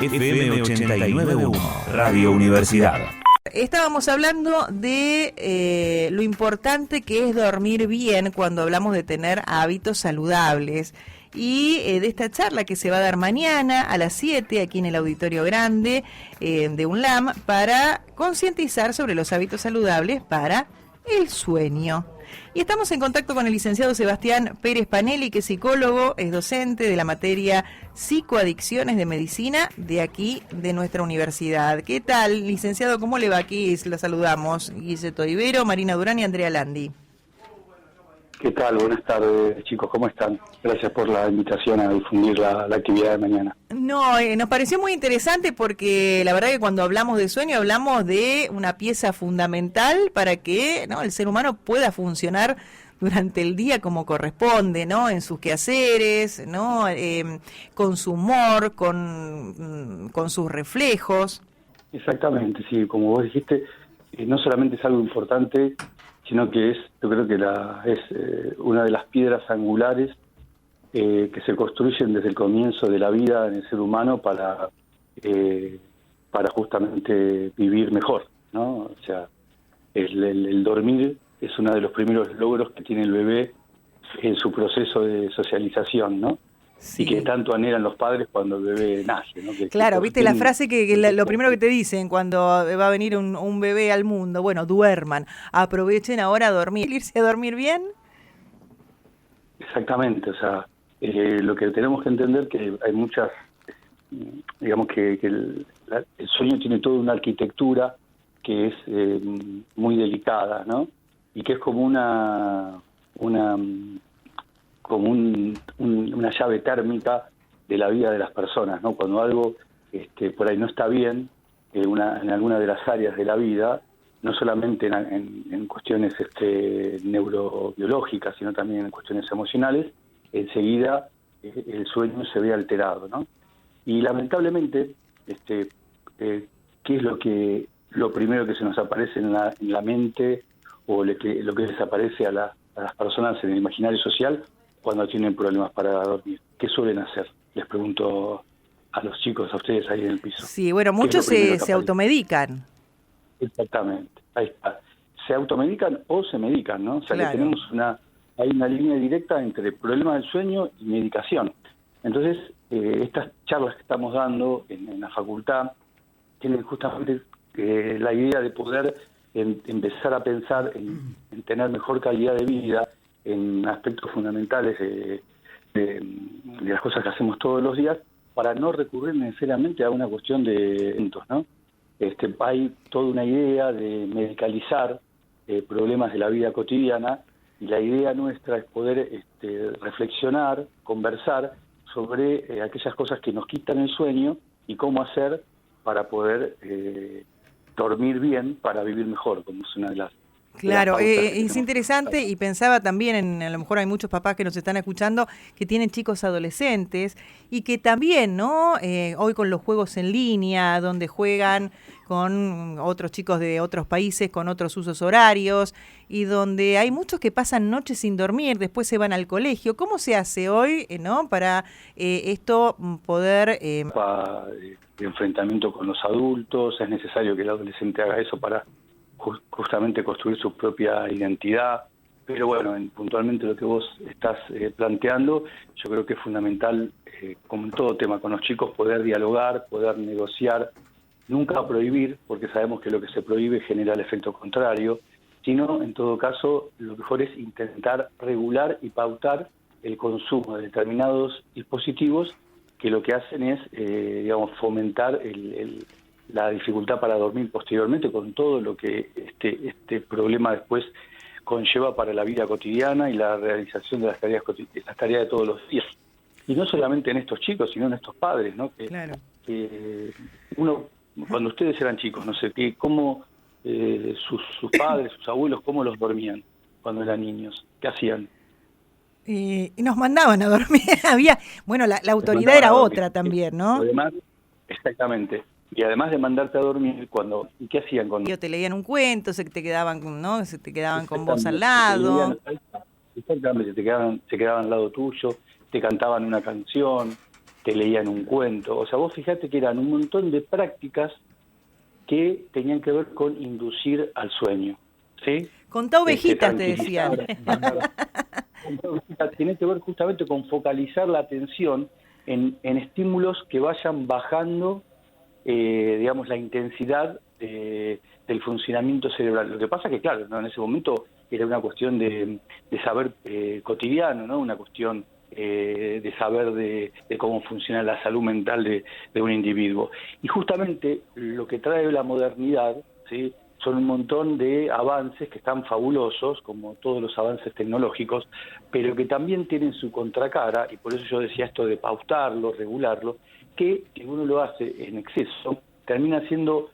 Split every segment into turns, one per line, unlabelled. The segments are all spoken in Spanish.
FM 89.1, Radio Universidad.
Estábamos hablando de lo importante que es dormir bien cuando hablamos de tener hábitos saludables y de esta charla que se va a dar mañana a las 7 aquí en el Auditorio Grande de UNLAM para concientizar sobre los hábitos saludables para el sueño. Y estamos en contacto con el licenciado Sebastián Pérez Panelli, que es psicólogo, es docente de la materia Psicoadicciones de Medicina de aquí, de nuestra universidad. ¿Qué tal, licenciado? ¿Cómo le va? Aquí la saludamos. Guillermo Ibero, Marina Durán y Andrea Landi.
¿Qué tal? Buenas tardes, chicos. ¿Cómo están? Gracias por la invitación a difundir la actividad de mañana.
No, nos pareció muy interesante porque la verdad que cuando hablamos de sueño hablamos de una pieza fundamental para que el ser humano pueda funcionar durante el día como corresponde, ¿no? En sus quehaceres, ¿no? Con su humor, con sus reflejos.
Exactamente, sí. Como vos dijiste, no solamente es algo importante, sino que yo creo que es una de las piedras angulares que se construyen desde el comienzo de la vida en el ser humano para justamente vivir mejor, ¿no? O sea, el dormir es uno de los primeros logros que tiene el bebé en su proceso de socialización, ¿no? Sí. Y que tanto anhelan los padres cuando el bebé nace, ¿no?
Claro, viste la frase que lo primero que te dicen cuando va a venir un bebé al mundo, bueno, duerman, aprovechen ahora a dormir, irse a dormir bien.
Exactamente, o sea, lo que tenemos que entender que hay muchas, digamos que el sueño tiene toda una arquitectura que es muy delicada, ¿no? Y que es como una llave térmica de la vida de las personas, ¿no? Cuando algo por ahí no está bien en alguna de las áreas de la vida, no solamente en cuestiones neurobiológicas, sino también en cuestiones emocionales, enseguida el sueño se ve alterado, ¿no? Y lamentablemente, ¿qué es lo primero que se nos aparece en la mente o lo que desaparece a las personas en el imaginario social cuando tienen problemas para dormir? ¿Qué suelen hacer? Les pregunto a los chicos, a ustedes ahí en el piso.
Sí, bueno, muchos se automedican.
Exactamente, ahí está. Se automedican o se medican, ¿no? O sea,
claro.
Que tenemos hay una línea directa entre problemas del sueño y medicación. Entonces, estas charlas que estamos dando en la facultad tienen justamente la idea de poder empezar a pensar en tener mejor calidad de vida en aspectos fundamentales de las cosas que hacemos todos los días, para no recurrir necesariamente a una cuestión de eventos, ¿no? Hay toda una idea de medicalizar problemas de la vida cotidiana, y la idea nuestra es poder reflexionar, conversar sobre aquellas cosas que nos quitan el sueño y cómo hacer para poder dormir bien, para vivir mejor, como es una de las...
Claro, es interesante, y pensaba también a lo mejor hay muchos papás que nos están escuchando que tienen chicos adolescentes y que también, ¿no? Hoy con los juegos en línea, donde juegan con otros chicos de otros países, con otros usos horarios, y donde hay muchos que pasan noches sin dormir, después se van al colegio. ¿Cómo se hace hoy, ¿no? Para esto poder...
De enfrentamiento con los adultos, es necesario que el adolescente haga eso para justamente construir su propia identidad, pero bueno, puntualmente lo que vos estás planteando, yo creo que es fundamental, como en todo tema con los chicos, poder dialogar, poder negociar, nunca prohibir, porque sabemos que lo que se prohíbe genera el efecto contrario, sino en todo caso lo mejor es intentar regular y pautar el consumo de determinados dispositivos que lo que hacen es, fomentar la dificultad para dormir posteriormente, con todo lo que este problema después conlleva para la vida cotidiana y la realización de las tareas de todos los días. Y no solamente en estos chicos, sino en estos padres, ¿no?
Claro.
Cuando ustedes eran chicos, no sé, cómo sus padres, sus abuelos, cómo los dormían cuando eran niños, ¿qué hacían?
Y nos mandaban a dormir. La autoridad era otra también, ¿no?
Además, exactamente. Y además de mandarte a dormir, ¿y qué hacían cuando?
Te leían un cuento, se te quedaban, ¿no? Se te quedaban con vos al lado.
Exactamente, se quedaban al lado tuyo, te cantaban una canción, te leían un cuento. O sea, vos fijate que eran un montón de prácticas que tenían que ver con inducir al sueño, ¿sí?
Contá ovejitas, te decían.
Tiene que ver justamente con focalizar la atención en estímulos que vayan bajando, digamos, la intensidad del funcionamiento cerebral. Lo que pasa que, claro, ¿no? En ese momento era una cuestión de saber cotidiano, ¿no? Una cuestión de saber de cómo funciona la salud mental de un individuo. Y justamente lo que trae la modernidad, ¿sí?, son un montón de avances que están fabulosos, como todos los avances tecnológicos, pero que también tienen su contracara, y por eso yo decía esto de pautarlo, regularlo, que si uno lo hace en exceso, termina siendo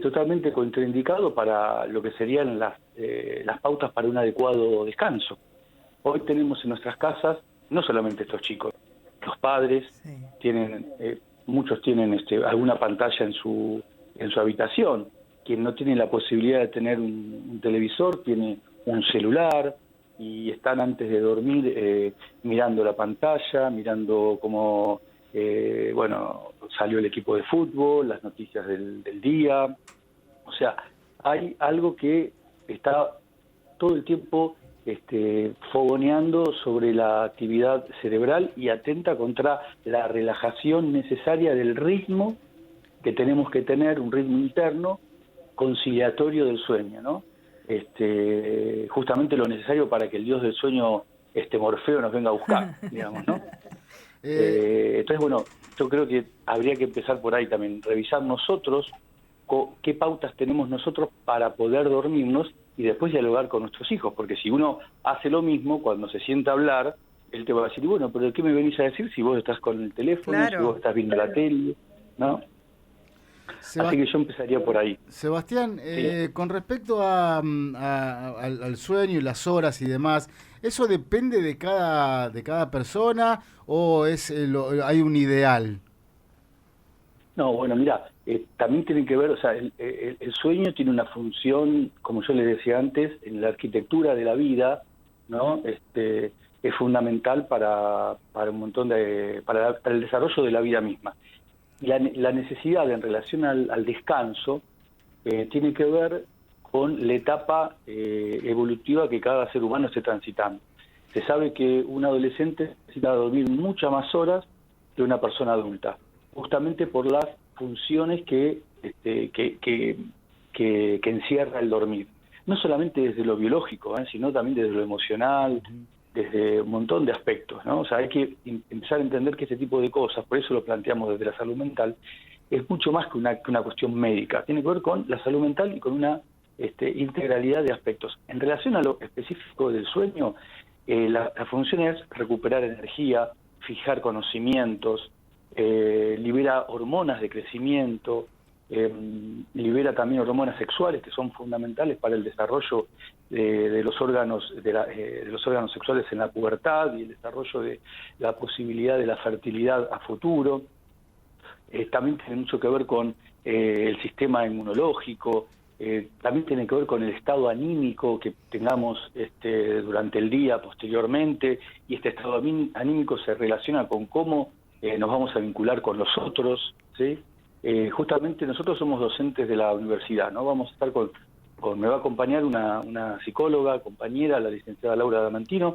totalmente contraindicado para lo que serían las pautas para un adecuado descanso. Hoy tenemos en nuestras casas, no solamente estos chicos, los padres tienen, muchos tienen alguna pantalla en su habitación. Quien no tiene la posibilidad de tener un televisor tiene un celular y están antes de dormir mirando la pantalla, mirando cómo salió el equipo de fútbol, las noticias del día. O sea, hay algo que está todo el tiempo fogoneando sobre la actividad cerebral y atenta contra la relajación necesaria del ritmo que tenemos que tener, un ritmo interno conciliatorio del sueño, ¿no? Justamente lo necesario para que el dios del sueño, Morfeo, nos venga a buscar, digamos, ¿no? Entonces, bueno, yo creo que habría que empezar por ahí también, revisar nosotros qué pautas tenemos nosotros para poder dormirnos y después dialogar con nuestros hijos, porque si uno hace lo mismo, cuando se sienta a hablar, él te va a decir, bueno, pero ¿qué me venís a decir si vos estás con el teléfono, si vos estás viendo la tele, ¿no? Así que yo empezaría por ahí.
Sebastián, con respecto al sueño y las horas y demás, ¿eso depende de cada persona o hay un ideal?
No, bueno, mira, también tiene que ver, o sea, el sueño tiene una función, como yo les decía antes, en la arquitectura de la vida, ¿no? Es fundamental para un montón para el desarrollo de la vida misma. La necesidad en relación al descanso tiene que ver con la etapa evolutiva que cada ser humano esté transitando. Se sabe que un adolescente necesita dormir muchas más horas que una persona adulta, justamente por las funciones que encierra el dormir. No solamente desde lo biológico, sino también desde lo emocional, desde un montón de aspectos, ¿no? O sea, hay que empezar a entender que este tipo de cosas, por eso lo planteamos desde la salud mental, es mucho más que una cuestión médica. Tiene que ver con la salud mental y con una integralidad de aspectos. En relación a lo específico del sueño, la función es recuperar energía, fijar conocimientos, libera hormonas de crecimiento, libera también hormonas sexuales que son fundamentales para el desarrollo de los órganos sexuales en la pubertad y el desarrollo de la posibilidad de la fertilidad a futuro. También tiene mucho que ver con el sistema inmunológico, también tiene que ver con el estado anímico que tengamos durante el día posteriormente, y este estado anímico se relaciona con cómo nos vamos a vincular con los otros, ¿sí? Justamente nosotros somos docentes de la universidad, ¿no? Vamos a estar me va a acompañar una psicóloga, compañera, la licenciada Laura Damantino,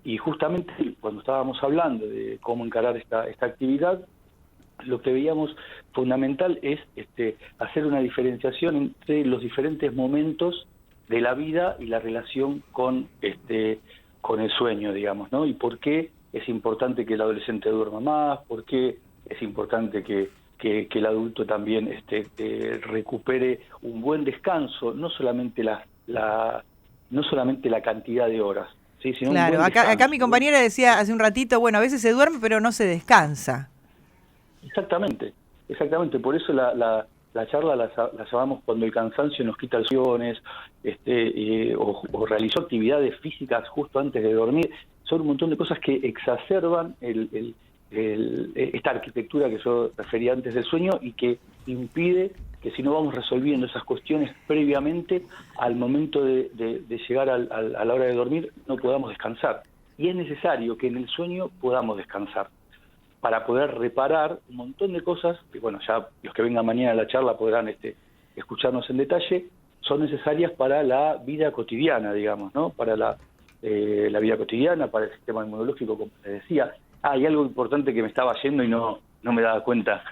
y justamente cuando estábamos hablando de cómo encarar esta actividad, lo que veíamos fundamental es hacer una diferenciación entre los diferentes momentos de la vida y la relación con el sueño, digamos, ¿no? Y por qué es importante que el adolescente duerma más, por qué es importante que el adulto también recupere un buen descanso, no solamente la cantidad de horas, ¿sí? Sino
claro,
un buen
acá mi compañera decía hace un ratito, bueno, a veces se duerme pero no se descansa.
Exactamente, por eso la charla la llamamos cuando el cansancio nos quita ilusiones, o realizó actividades físicas justo antes de dormir. Son un montón de cosas que exacerban esta arquitectura que yo refería antes del sueño y que impide que si no vamos resolviendo esas cuestiones previamente, al momento de llegar a la hora de dormir no podamos descansar. Y es necesario que en el sueño podamos descansar. para poder reparar un montón de cosas, que bueno, ya los que vengan mañana a la charla podrán escucharnos en detalle, son necesarias para la vida cotidiana, digamos, ¿no? Para la vida cotidiana, para el sistema inmunológico, como les decía. Hay algo importante que me estaba yendo y no me daba cuenta,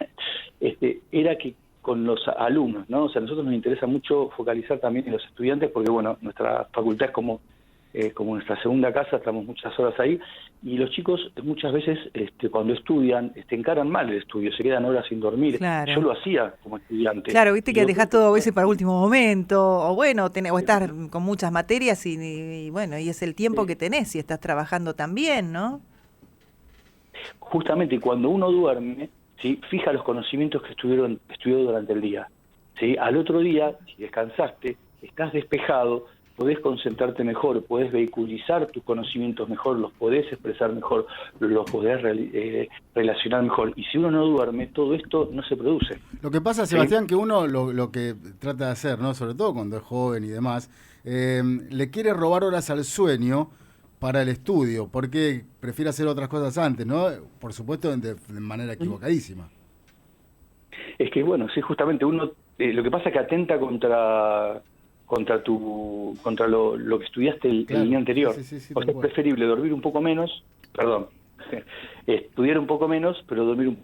era que con los alumnos, ¿no? O sea, a nosotros nos interesa mucho focalizar también en los estudiantes, porque bueno, nuestra facultad es como nuestra segunda casa, estamos muchas horas ahí, y los chicos muchas veces cuando estudian encaran mal el estudio, se quedan horas sin dormir.
Claro.
Yo lo hacía como estudiante.
Claro, viste que dejás todo a veces para último momento, o bueno, o estás con muchas materias y bueno, y es el tiempo que tenés si estás trabajando también, ¿no?
Justamente cuando uno duerme, ¿sí? Fija los conocimientos que estudió durante el día, ¿sí? Al otro día, si descansaste, estás despejado, podés concentrarte mejor, podés vehiculizar tus conocimientos mejor, los podés expresar mejor, los podés relacionar mejor. Y si uno no duerme, todo esto no se produce.
Lo que pasa, Sebastián, que uno lo que trata de hacer, ¿no? Sobre todo cuando es joven y demás, le quiere robar horas al sueño para el estudio, porque prefiere hacer otras cosas antes, ¿no? Por supuesto, de manera equivocadísima.
Es que, bueno, sí, justamente uno, lo que pasa es que atenta contra lo que estudiaste el día anterior.
Sí,
O sea, es preferible dormir un poco menos, estudiar un poco menos, pero dormir un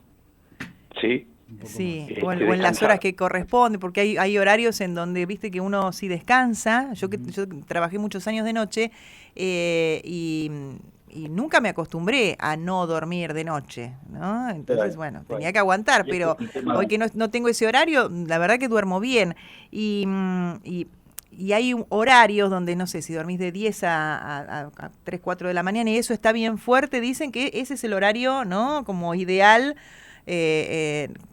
¿sí?
Sí, o en las horas que corresponde, porque hay horarios en donde, viste, que uno sí descansa. Yo trabajé muchos años de noche y nunca me acostumbré a no dormir de noche, ¿no? Entonces, bueno, tenía que aguantar, pero hoy que no tengo ese horario, la verdad que duermo bien. Y hay horarios donde, no sé, si dormís de 10 a 3, 4 de la mañana y eso está bien fuerte, dicen que ese es el horario, ¿no? Como ideal,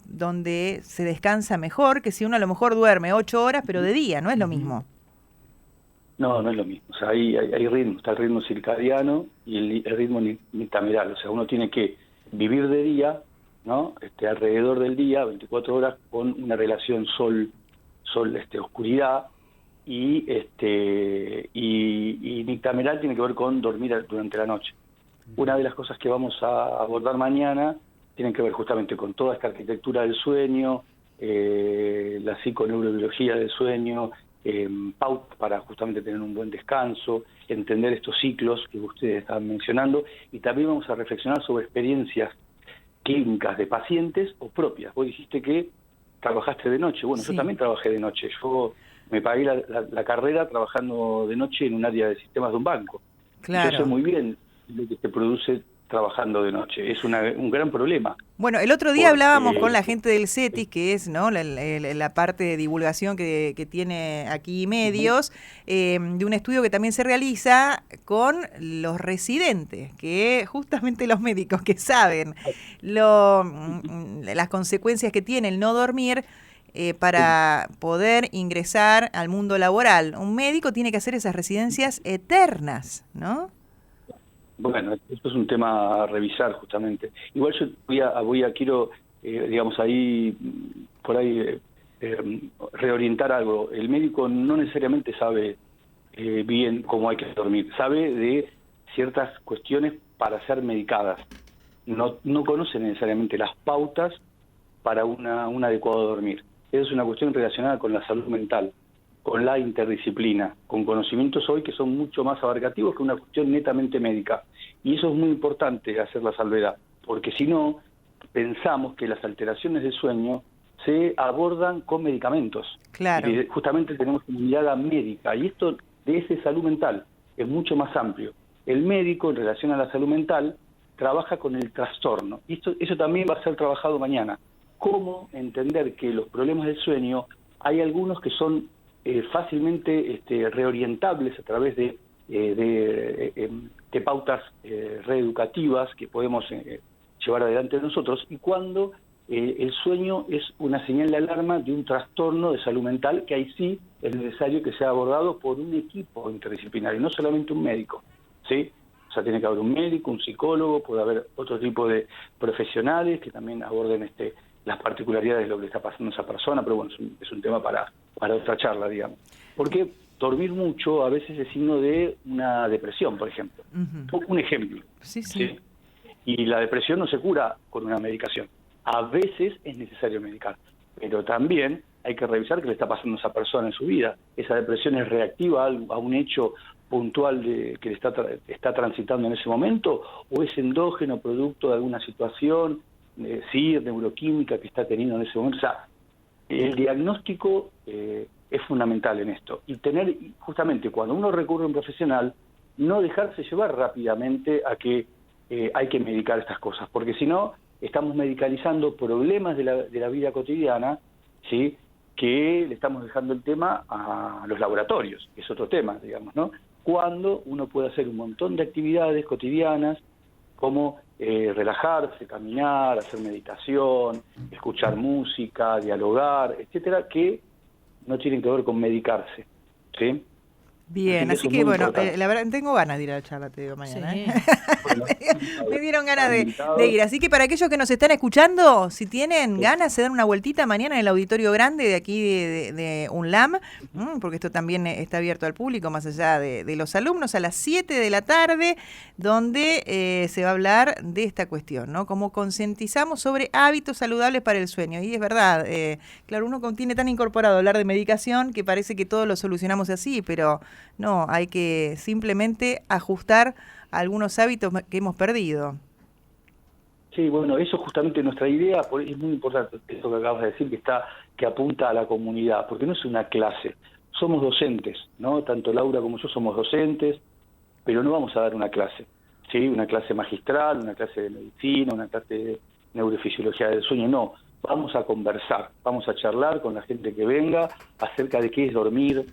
donde se descansa mejor que si uno a lo mejor duerme 8 horas, pero de día, no es lo mismo.
No es lo mismo. O sea, hay ritmos, está el ritmo circadiano y el ritmo nocturnal. O sea, uno tiene que vivir de día, ¿no? Alrededor del día, 24 horas, con una relación sol-oscuridad, y nocturnal tiene que ver con dormir durante la noche. Una de las cosas que vamos a abordar mañana tienen que ver justamente con toda esta arquitectura del sueño, la psiconeurobiología del sueño, pautas para justamente tener un buen descanso, entender estos ciclos que ustedes estaban mencionando, y también vamos a reflexionar sobre experiencias clínicas de pacientes o propias. Vos dijiste que trabajaste de noche. Bueno, sí. Yo también trabajé de noche. Yo me pagué la carrera trabajando de noche en un área de sistemas de un banco.
Claro.
Yo sé muy bien lo que se produce trabajando de noche. Es un gran problema.
Bueno, el otro día hablábamos con la gente del CETIS, que es, ¿no?, la parte de divulgación que tiene aquí Medios, de un estudio que también se realiza con los residentes, que justamente los médicos que saben las consecuencias que tiene el no dormir para poder ingresar al mundo laboral. Un médico tiene que hacer esas residencias eternas, ¿no?
Bueno, esto es un tema a revisar justamente. Igual yo quiero, digamos, por ahí reorientar algo. El médico no necesariamente sabe bien cómo hay que dormir, sabe de ciertas cuestiones para ser medicadas. No conoce necesariamente las pautas para un adecuado dormir. Esa es una cuestión relacionada con la salud mental, con la interdisciplina, con conocimientos hoy que son mucho más abarcativos que una cuestión netamente médica. Y eso es muy importante, hacer la salvedad, porque si no, pensamos que las alteraciones del sueño se abordan con medicamentos.
Claro.
Y justamente tenemos una mirada médica, y esto de ese salud mental es mucho más amplio. El médico, en relación a la salud mental, trabaja con el trastorno. Y eso también va a ser trabajado mañana. Cómo entender que los problemas del sueño, hay algunos que son fácilmente reorientables a través de pautas reeducativas que podemos llevar adelante nosotros, y cuando el sueño es una señal de alarma de un trastorno de salud mental, que ahí sí es necesario que sea abordado por un equipo interdisciplinario, no solamente un médico, ¿sí? O sea, tiene que haber un médico, un psicólogo, puede haber otro tipo de profesionales que también aborden las particularidades de lo que le está pasando a esa persona, pero bueno, es un tema para otra charla, digamos. Porque dormir mucho a veces es signo de una depresión, por ejemplo. Un ejemplo.
Sí.
Y la depresión no se cura con una medicación. A veces es necesario medicar, pero también hay que revisar qué le está pasando a esa persona en su vida. Esa depresión es reactiva a un hecho puntual que le está transitando en ese momento, o es endógeno producto de alguna situación, neuroquímica que está teniendo en ese momento. O sea, el diagnóstico es fundamental en esto. Y tener, justamente, cuando uno recurre a un profesional, no dejarse llevar rápidamente a que hay que medicar estas cosas, porque si no, estamos medicalizando problemas de la vida cotidiana, ¿sí?, que le estamos dejando el tema a los laboratorios, que es otro tema, digamos, ¿no? Cuando uno puede hacer un montón de actividades cotidianas, como relajarse, caminar, hacer meditación, escuchar música, dialogar, etcétera, que no tienen que ver con medicarse, ¿sí?
Bien, así que bueno, la verdad, tengo ganas de ir a la charla, te digo, mañana.
Sí.
Bueno,
me dieron ganas de ir. Así que para aquellos que nos están escuchando, si tienen ganas, se dan una vueltita mañana en el auditorio grande de aquí de UNLAM, porque esto también está abierto al público, más allá de los alumnos, a las 7 de la tarde, donde se va a hablar de esta cuestión, ¿no? Cómo concientizamos sobre hábitos saludables para el sueño. Y es verdad, claro, uno tiene tan incorporado hablar de medicación que parece que todo lo solucionamos así, pero no, hay que simplemente ajustar algunos hábitos que hemos perdido.
Sí, bueno, eso justamente nuestra idea, es muy importante eso que acabas de decir, que apunta a la comunidad, porque no es una clase, somos docentes, ¿no? Tanto Laura como yo somos docentes, pero no vamos a dar una clase, ¿sí? Una clase magistral, una clase de medicina, una clase de neurofisiología del sueño, no. Vamos a conversar, vamos a charlar con la gente que venga acerca de qué es dormir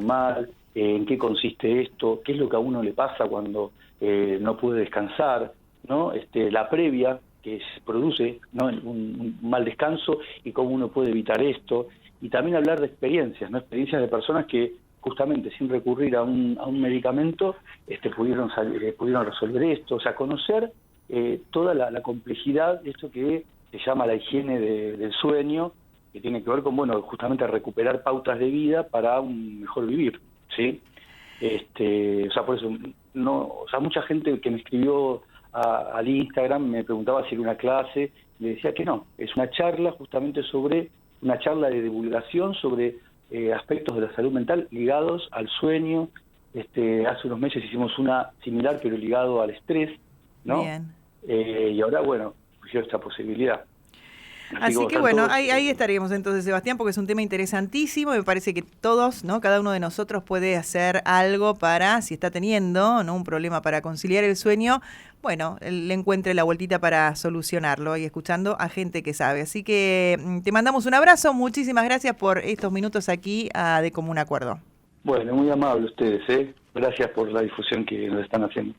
mal, en qué consiste esto, qué es lo que a uno le pasa cuando no puede descansar, ¿no? La previa que se produce, ¿no?, un mal descanso, y cómo uno puede evitar esto, y también hablar de experiencias, ¿no? Experiencias de personas que justamente sin recurrir a un medicamento pudieron resolver esto, o sea, conocer toda la complejidad de esto que se llama la higiene del sueño, que tiene que ver con, bueno, justamente recuperar pautas de vida para un mejor vivir, ¿sí? O sea, por eso, mucha gente que me escribió al Instagram me preguntaba si era una clase, le decía que no, es una charla justamente una charla de divulgación sobre aspectos de la salud mental ligados al sueño. Hace unos meses hicimos una similar, pero ligado al estrés, ¿no?
Bien.
Y ahora, bueno, surgió esta posibilidad.
Así que bueno, ahí estaríamos entonces, Sebastián, porque es un tema interesantísimo. Me parece que todos, ¿no?, cada uno de nosotros puede hacer algo para, si está teniendo, ¿no?, un problema para conciliar el sueño, bueno, le encuentre la vueltita para solucionarlo, y escuchando a gente que sabe. Así que te mandamos un abrazo, muchísimas gracias por estos minutos aquí De Común Acuerdo.
Bueno, muy amable ustedes, gracias por la difusión que nos están haciendo.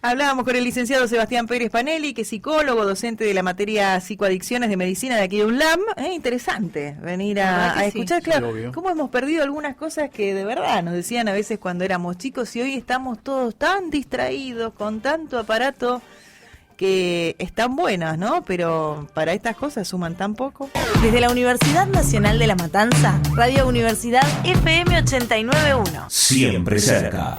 Hablábamos con el licenciado Sebastián Pérez Panelli, que es psicólogo, docente de la materia psicoadicciones de medicina de aquí de UNLAM. Interesante venir a escuchar, sí. Claro, sí, cómo hemos perdido algunas cosas que de verdad nos decían a veces cuando éramos chicos, y hoy estamos todos tan distraídos con tanto aparato que están buenas, ¿no? Pero para estas cosas suman tan poco.
Desde la Universidad Nacional de La Matanza, Radio Universidad FM 89.1.
Siempre cerca.